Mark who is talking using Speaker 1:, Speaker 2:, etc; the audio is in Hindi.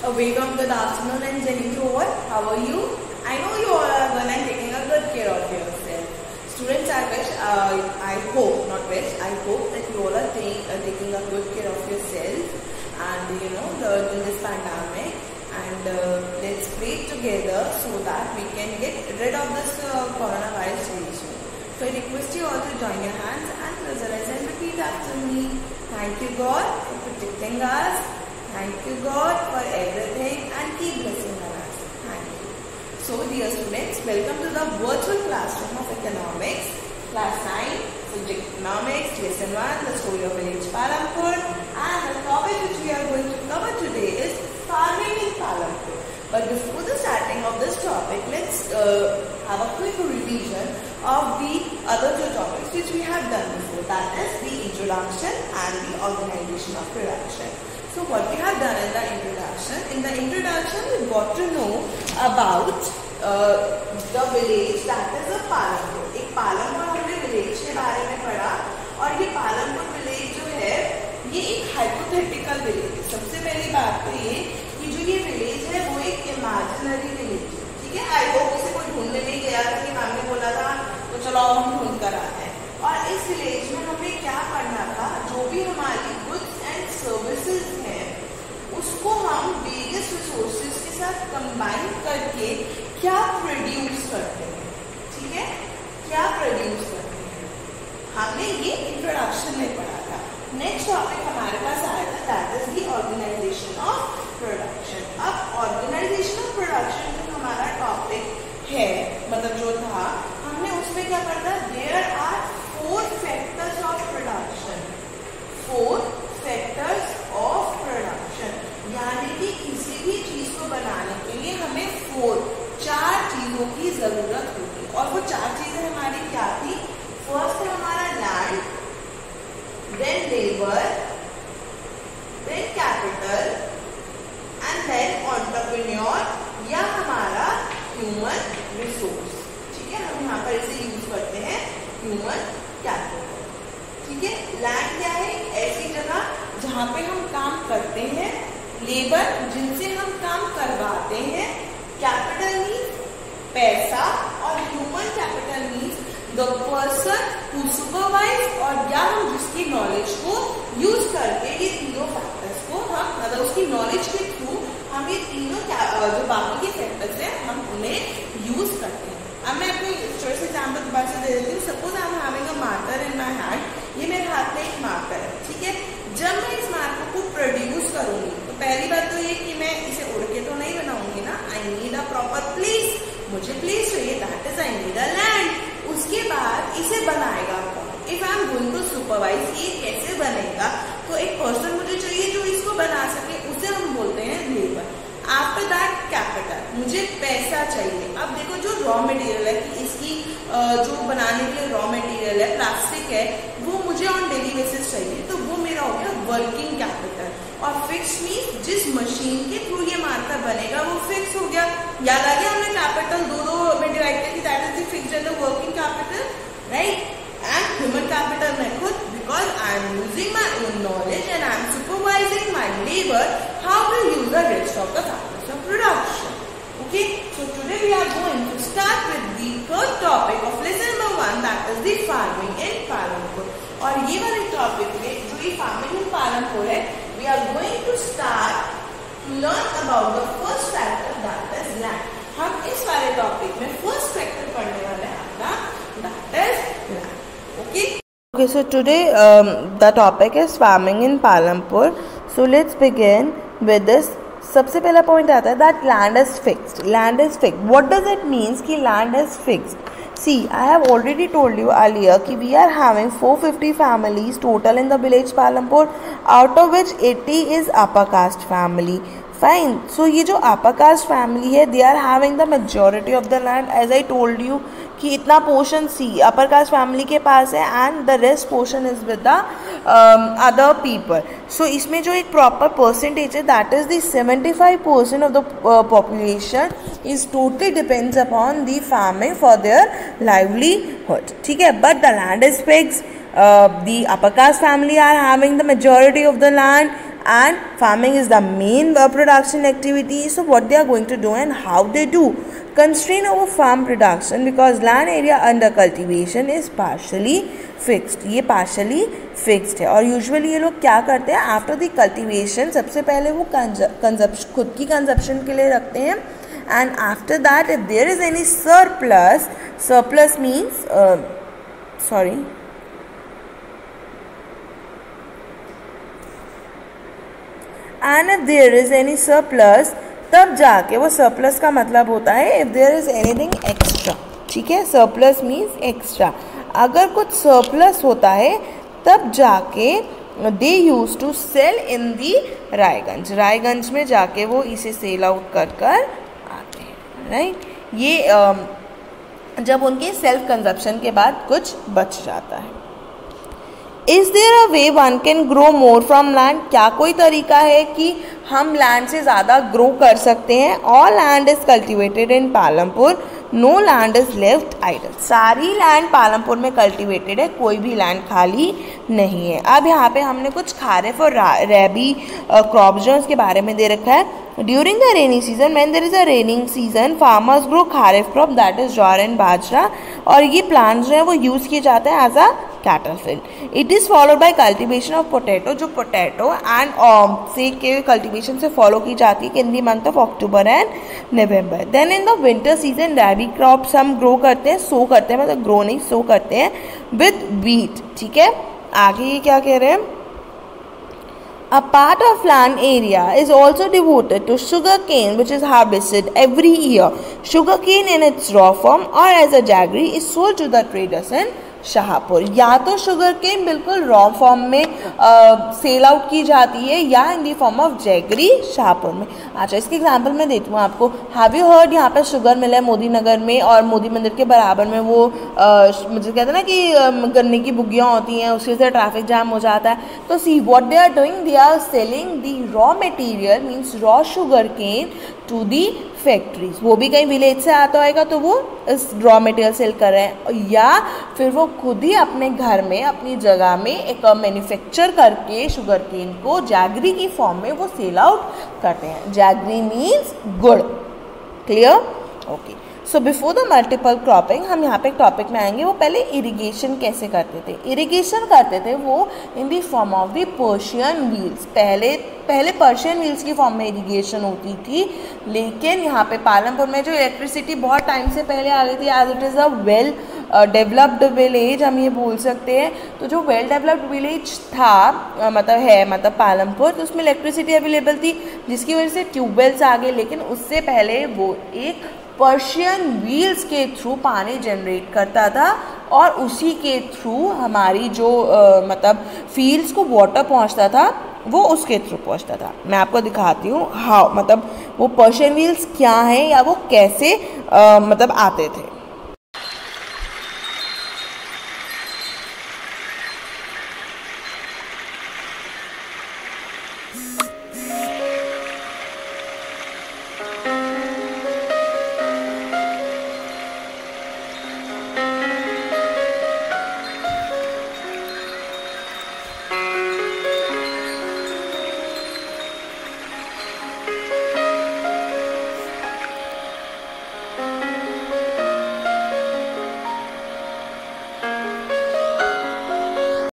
Speaker 1: A very good afternoon and Jenny Grover. How are you? I know you all are well and taking a good care of yourself. Students, I hope that you all are taking a good care of yourself and during this pandemic, and let's pray together so that we can get rid of this coronavirus very soon. So I request you all to join your hands and close your eyes and repeat after me. Thank you God for protecting us. Thank you God for everything and keep blessing us. Thank you. So dear students, welcome to the virtual classroom of economics, class 9, subject economics, lesson 1, the story of village Palampur, and the topic which we are going to cover today is farming in Palampur. But before the starting of this topic, let's have a quick revision of the other two topics which we have done before, that is the introduction and the organization of production. So what we have done in the introduction we got to know about the village, that is a Palampur. एक पालमपुर हमने विलेज के बारे में पढ़ा और ये पालमपुर विलेज जो है ये एक हाइपोथेटिकल विलेज है। सबसे पहली बात तो ये कि जो ये विलेज है वो एक इमेजिनरी विलेज है, ठीक है। आई होप इसे कोई ढूंढने नहीं गया था कि मैम ने बोला था तो चलो अब हम ढूंढ कर आते हैं। और इस विलेज में हमें क्या करना था, जो भी हमारी गुड्स एंड सर्विसेज हैं उसको हम वेरियस रिसोर्सेज के साथ कंबाइन करके क्या प्रोड्यूस करते हैं, ठीक है, क्या प्रोड्यूस करते हैं, हमने ये इंट्रोडक्शन में पढ़ा था। नेक्स्ट टॉपिक हमारे पास आया था, that is the organisation of production. अब ऑर्गेनाइजेशन ऑफ प्रोडक्शन जो हमारा टॉपिक है, मतलब जो था, हमने उसमें क्या पढ़ा, there are 4 factors of production, 4 factors of production, यानी कि किसी भी चीज को बनाने के लिए हमें 4 चीजों की जरूरत होती है। और वो 4 चीजें हमारी क्या थी, फर्स्ट हमारा land, then labour, then capital and then entrepreneur या हमारा ह्यूमन रिसोर्स, ठीक है। हम यहाँ पर इसे यूज करते हैं ह्यूमन कैपिटल, ठीक है। लैंड क्या है, ऐसी जगह जहाँ पे हम काम करते हैं, लेबर जिनसे हम काम करवाते हैं, कैपिटल मीन्स पैसा, और human capital means the person who supervise, और या हम जिसकी नॉलेज को यूज करके ये तीनों फैक्टर्स को हम, मतलब उसकी नॉलेज के थ्रू हम ये तीनों जो बाकी के फैक्टर्स हैं हम उन्हें यूज करते हैं। अब मैं अपनी छोटे से एग्जाम्पल दोबारा से दे देती हूँ। Suppose I am having a marker in my hand, ये मेरे हाथ में एक मार्कर है, ठीक है। जब मैं इस मार्कर को प्रोड्यूस करूंगी तो पहली बात तो ये कि मैं इसे उड़ के तो नहीं बनाऊंगी ना, I need a proper place, मुझे प्लेस चाहिए, that is I need a land. उसके बाद इसे बनाएगा कौन, if I am going to supervise, ये कैसे बनेगा, तो एक पर्सन मुझे चाहिए जो इसको बना सके, उसे हम बोलते हैं लेबर। आफ्टर दैट कैपिटल, मुझे पैसा चाहिए। अब देखो जो रॉ मटेरियल है कि इसकी जो बनाने के लिए रॉ मटेरियल है, प्लास्टिक है, वो मुझे ऑन डेली बेसिस चाहिए, तो वो मेरा हो गया वर्किंग कैपिटल। और फिक्स मीन जिस मशीन के थ्रू ये मार्कर बनेगा वो फिक्स हो गया। याद आ गया, हमने कैपिटल दो में डिवाइड किया, that is the fixed and the working capital, right. And human capital मैं खुद, because I am using my own knowledge and I am supervising my labour, how to use the rest of the factors of production. Okay, so today we are going to start with the third topic of lesson number 1, that is the farming in Palampur. और ये वाले टॉपिक में जो ये farming in Palampur है, we are going to start to learn about the first factor, that is land. हम इस वाले टॉपिक में first factor पढ़ने वाले हैं अपना, that is land. Okay.
Speaker 2: Okay, so today the topic is farming in Palampur. So let's begin with this. सबसे पहला पॉइंट आता है that land is fixed. Land is fixed, what does it means कि land is fixed. See I have already told you earlier कि we are having 450 families total in the village Palampur, out of which 80 is upper caste family. Fine, so ये जो अपर कास्ट फैमिली है, they are having the majority of the land, as I told you कि इतना पोर्शन सी अपर कास्ट फैमिली के पास है and the rest portion is with the other people. So इसमें जो एक प्रॉपर परसेंटेज है, that is the 75% of the population is totally depends upon the farming for their livelihood, ठीक है। But the land is fixed, the upper caste family are having the majority of the land and farming is the main production activity. So what they are going to do and how they do: constraint over farm production because land area under cultivation is partially fixed. ये partially fixed है और usually ये लोग क्या करते हैं, आफ्टर द कल्टिवेशन सबसे पहले वो कंजप्शन खुद की कंजप्शन के लिए रखते हैं, and after that if there is any surplus means and if there is any surplus, तब जाके वो surplus का मतलब होता है if there is anything extra. ठीक है, surplus means extra. अगर कुछ surplus होता है तब जाके they used to sell in the Raiganj में जाके वो इसे सेल आउट कर आते हैं, राइट. ये जब उनके सेल्फ कंजप्शन के बाद कुछ बच जाता है. Is there a way one can grow more from land? क्या कोई तरीका है कि हम लैंड से ज़्यादा ग्रो कर सकते हैं? All land is cultivated in Palampur, no land is left idle. सारी लैंड पालमपुर में कल्टिवेटेड है, कोई भी लैंड खाली नहीं है. अब यहाँ पे हमने कुछ खारिफ और रैबी क्रॉप्स जो उसके बारे में दे रखा है. During the rainy season, when there is a raining season, farmers grow kharif crop that is jowar and bajra, और ये प्लांट जो है वो यूज़ किए जाते हैं as a cattle field. It is followed by cultivation of potato, जो पोटैटो एंड से के कल्टिवेशन से फॉलो की जाती है in the month of October and November. Then in the winter season rabi crops हम ग्रो करते हैं, सो करते हैं, मतलब ग्रो नहीं सो करते हैं विद वीट. ठीक है, आगे ये क्या कह रहे हैं? A part of land area is also devoted to sugar cane, which is harvested every year. Sugar cane in its raw form or as a jaggery is sold to the traders in Shahpur. या तो शुगर केन बिल्कुल रॉ फॉर्म में सेल आउट की जाती है या in the form of jaggery Shahpur में. अच्छा, इसके एग्जांपल मैं देती हूँ आपको. हैव यू हर्ड, यहाँ पे शुगर मिल है मोदी नगर में, और मोदी मंदिर के बराबर में वो मुझे कहते हैं ना कि गन्ने की बुग्गियाँ होती हैं, उसकी वजह से ट्रैफिक जाम हो जाता है. तो see what they are doing, they are selling the raw material means raw sugar cane to the factories. वो भी कहीं विलेज से आता होगा तो वो इस रॉ मटेरियल सेल कर रहे हैं, या फिर वो खुद ही अपने घर में अपनी जगह में एक मैन्युफैक्चर करके शुगर केन को जैगरी की फॉर्म में वो सेल आउट करते हैं. जैगरी मीन्स गुड़. Clear? Okay. So before the multiple cropping, हम यहाँ पे एक टॉपिक में आएंगे. वो पहले इरिगेशन कैसे करते थे. इरिगेशन करते थे वो in the form of the Persian wheels. पहले पर्शियन व्हील्स की फॉर्म में इरिगेशन होती थी, लेकिन यहाँ पे पालमपुर में जो इलेक्ट्रिसिटी बहुत टाइम से पहले आ गई थी, as it is a well developed village हम ये बोल सकते हैं. तो जो वेल डेवलप्ड विलेज था मतलब पालमपुर, तो उसमें इलेक्ट्रिसिटी अवेलेबल थी, जिसकी वजह से ट्यूबवेल्स आ गए. लेकिन उससे पहले वो एक पर्शियन व्हील्स के थ्रू पानी जनरेट करता था, और उसी के थ्रू हमारी जो फील्ड्स को वाटर पहुंचता था, वो उसके थ्रू पहुंचता था. मैं आपको दिखाती हूँ हाउ, वो पर्शियन व्हील्स क्या हैं या वो कैसे आते थे.